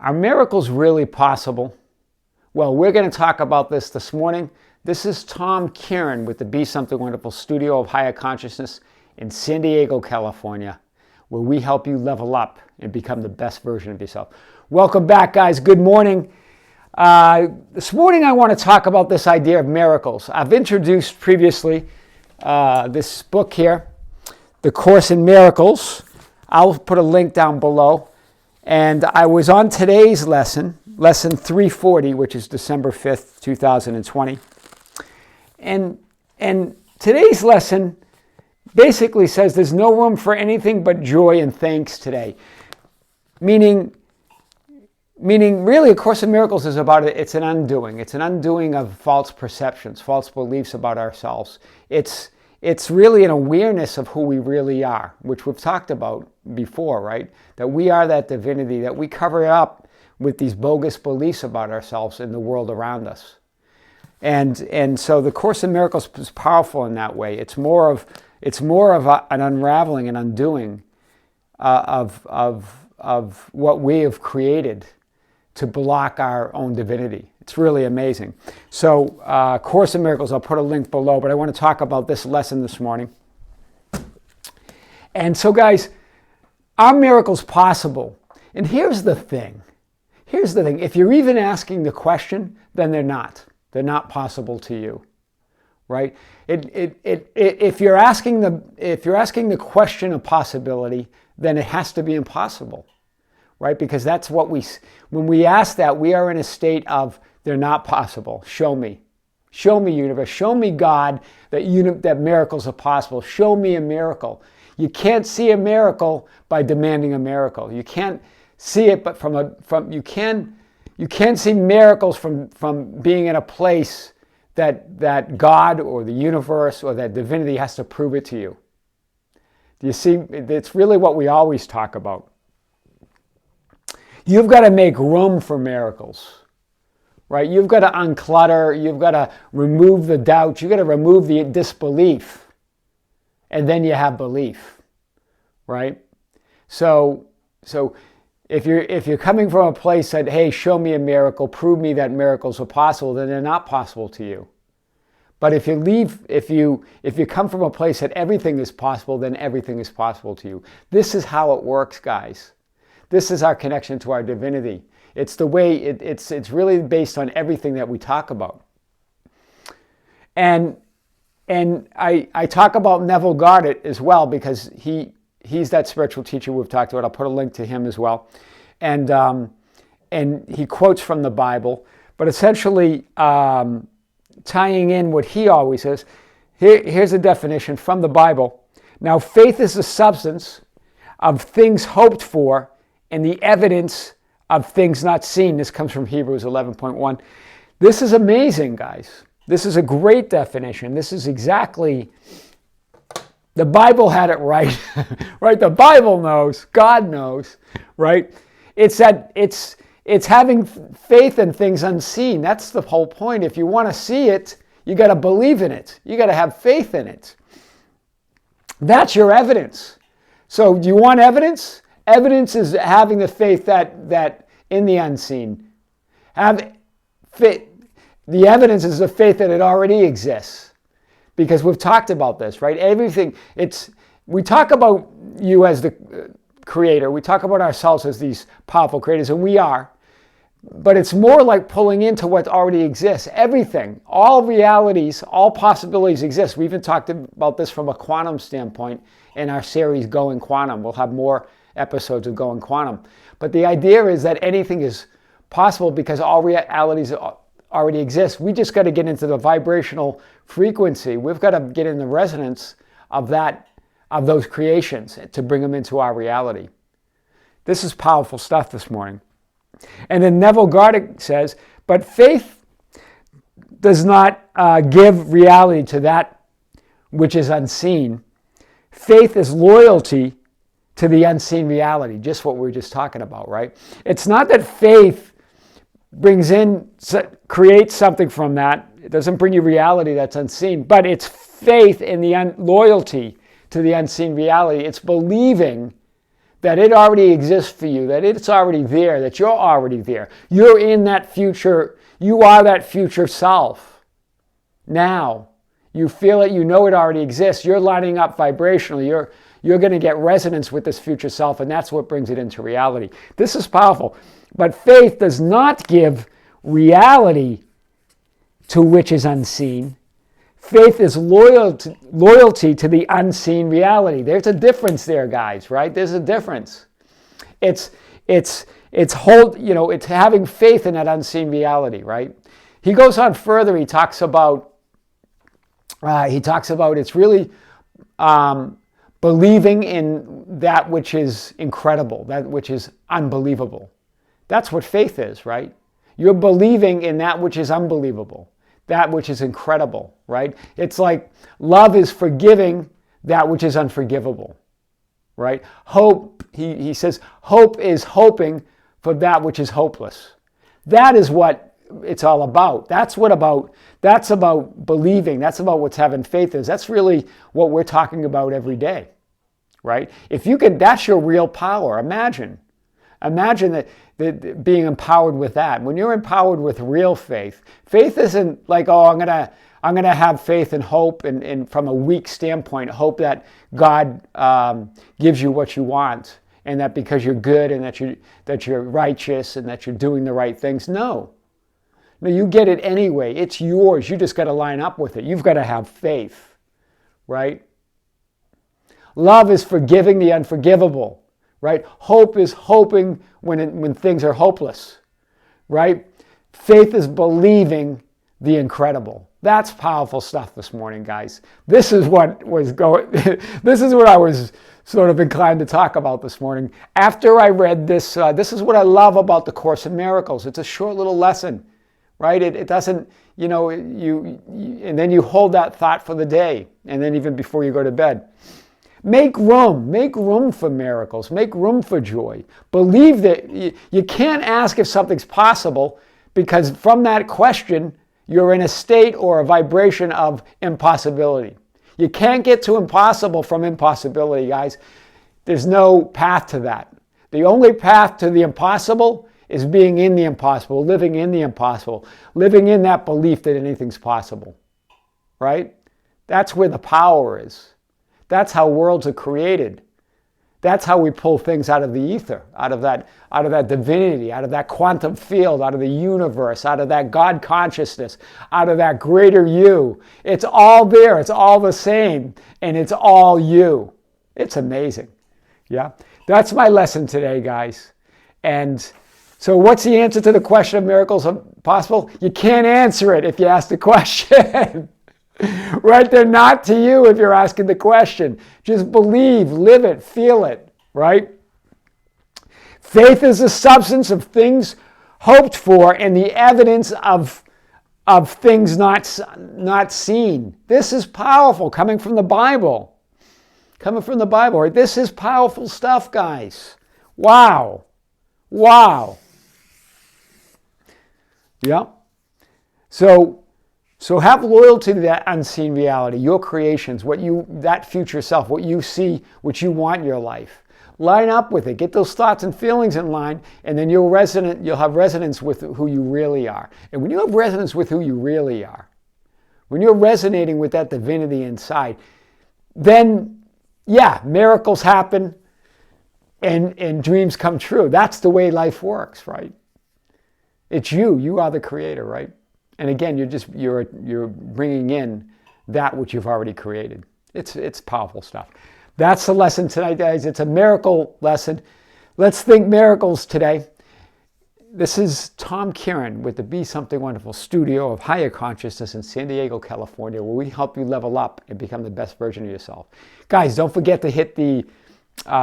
Are miracles really possible? Well, we're going to talk about this morning. This is Tom Kieran with the Be Something Wonderful Studio of Higher Consciousness in San Diego, California, where we help you level up and become the best version of yourself. Welcome back, guys. Good morning. This morning I want to talk about this idea of miracles. I've introduced previously this book here, The Course in Miracles. I'll put a link down below. And I was on today's lesson 340, which is December 5th, 2020. And today's lesson basically says there's no room for anything but joy and thanks today. Meaning really, A Course in Miracles is about it. It's an undoing. It's an undoing of false perceptions, false beliefs about ourselves. It's really an awareness of who we really are, which we've talked about before, right? That we are that divinity, that we cover up with these bogus beliefs about ourselves in the world around us. And so the Course in Miracles is powerful in that way. It's more of an unraveling and undoing of what we have created to block our own divinity. It's really amazing. So Course in Miracles, I'll put a link below, but I want to talk about this lesson this morning. And so, guys, are miracles possible? And here's the thing. If you're even asking the question, then they're not. They're not possible to you, right? If you're asking the question of possibility, then it has to be impossible, right? Because that's what when we ask that, we are in a state of they're not possible. Show me. Show me, universe. Show me, God, that miracles are possible. Show me a miracle. You can't see a miracle by demanding a miracle. You can't see it, but you can see miracles from being in a place that God or the universe or that divinity has to prove it to you. Do you see? It's really what we always talk about. You've got to make room for miracles, right? You've got to unclutter. You've got to remove the doubt. You've got to remove the disbelief. And then you have belief, right? So if you're coming from a place that, hey, show me a miracle, prove me that miracles are possible, then they're not possible to you. But if you come from a place that everything is possible, then everything is possible to you. This is how it works, guys. This is our connection to our divinity. It's the way it's really based on everything that we talk about. And I talk about Neville Goddard as well because he's that spiritual teacher we've talked about. I'll put a link to him as well. And he quotes from the Bible, but essentially tying in what he always says. Here's a definition from the Bible. Now, faith is the substance of things hoped for and the evidence of things not seen. This comes from Hebrews 11:1. This is amazing, guys. This is a great definition. This is exactly, the Bible had it right, right? The Bible knows, God knows, right? It's having faith in things unseen. That's the whole point. If you want to see it, you got to believe in it. You got to have faith in it. That's your evidence. So do you want evidence? Evidence is having the faith that in the unseen. Have faith. The evidence is the faith that it already exists. Because we've talked about this, right? We talk about you as the creator. We talk about ourselves as these powerful creators, and we are. But it's more like pulling into what already exists. Everything, all realities, all possibilities exist. We even talked about this from a quantum standpoint in our series Going Quantum. We'll have more episodes of Going Quantum. But the idea is that anything is possible because all realities already exist. We just got to get into the vibrational frequency. We've got to get in the resonance of those creations to bring them into our reality. This is powerful stuff this morning. And then Neville Goddard says, but faith does not give reality to that which is unseen. Faith is loyalty to the unseen reality, just what we were just talking about, right? It's not that faith creates something from that. It doesn't bring you reality that's unseen, but it's faith in the loyalty to the unseen reality. It's believing that it already exists for you, that it's already there, that you're already there. You're in that future. You are that future self. Now, you feel it, you know it already exists. You're lining up vibrationally. You're going to get resonance with this future self, and that's what brings it into reality. This is powerful. But faith does not give reality to which is unseen. Faith is loyalty to the unseen reality. There's a difference there, guys, right? There's a difference. It's having faith in that unseen reality, right? He goes on further. He talks about it's really believing in that which is incredible, that which is unbelievable. That's what faith is, right? You're believing in that which is unbelievable, that which is incredible, right? It's like love is forgiving that which is unforgivable, right? Hope, he says, hope is hoping for that which is hopeless. That is what it's all about. That's about believing. That's about what having faith is. That's really what we're talking about every day, right? If you can, that's your real power. Imagine that being empowered with that. When you're empowered with real faith, faith isn't like, oh, I'm gonna have faith and hope, and from a weak standpoint, hope that God gives you what you want, and that because you're good and that you're righteous and that you're doing the right things. No, you get it anyway. It's yours. You just got to line up with it. You've got to have faith, right? Love is forgiving the unforgivable, right? Hope is hoping when things are hopeless, right? Faith is believing the incredible. That's powerful stuff this morning, guys. This is what I was sort of inclined to talk about this morning. After I read this, this is what I love about the Course in Miracles. It's a short little lesson, right? It doesn't, and then you hold that thought for the day, and then even before you go to bed. Make room for miracles, make room for joy. Believe that you can't ask if something's possible, because from that question, you're in a state or a vibration of impossibility. You can't get to impossible from impossibility, guys. There's no path to that. The only path to the impossible is being in the impossible, living in the impossible, living in that belief that anything's possible, right? That's where the power is. That's how worlds are created. That's how we pull things out of the ether, out of that divinity, out of that quantum field, out of the universe, out of that God consciousness, out of that greater you. It's all there. It's all the same, and it's all you. It's amazing. Yeah, that's my lesson today, guys. And so what's the answer to the question of miracles are possible? You can't answer it if you ask the question. Right? They're not to you if you're asking the question. Just believe, live it, feel it, right? Faith is the substance of things hoped for and the evidence of things not seen. This is powerful, coming from the Bible. Coming from the Bible, right? This is powerful stuff, guys. Wow. Yeah. So have loyalty to that unseen reality, your creations, that future self, what you see, what you want in your life. Line up with it. Get those thoughts and feelings in line, and then you'll have resonance with who you really are. And when you have resonance with who you really are, when you're resonating with that divinity inside, then, yeah, miracles happen and dreams come true. That's the way life works, right? It's you. You are the creator, right? And again, you're bringing in that which you've already created. It's powerful stuff. That's the lesson tonight, guys. It's a miracle lesson. Let's think miracles today. This is Tom Kieran with the Be Something Wonderful studio of Higher Consciousness in San Diego, California, where we help you level up and become the best version of yourself. Guys, don't forget to hit the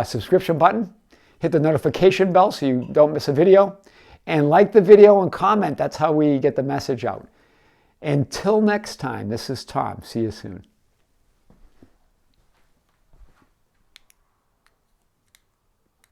subscription button, hit the notification bell so you don't miss a video, and like the video and comment. That's how we get the message out. Until next time, this is Tom. See you soon.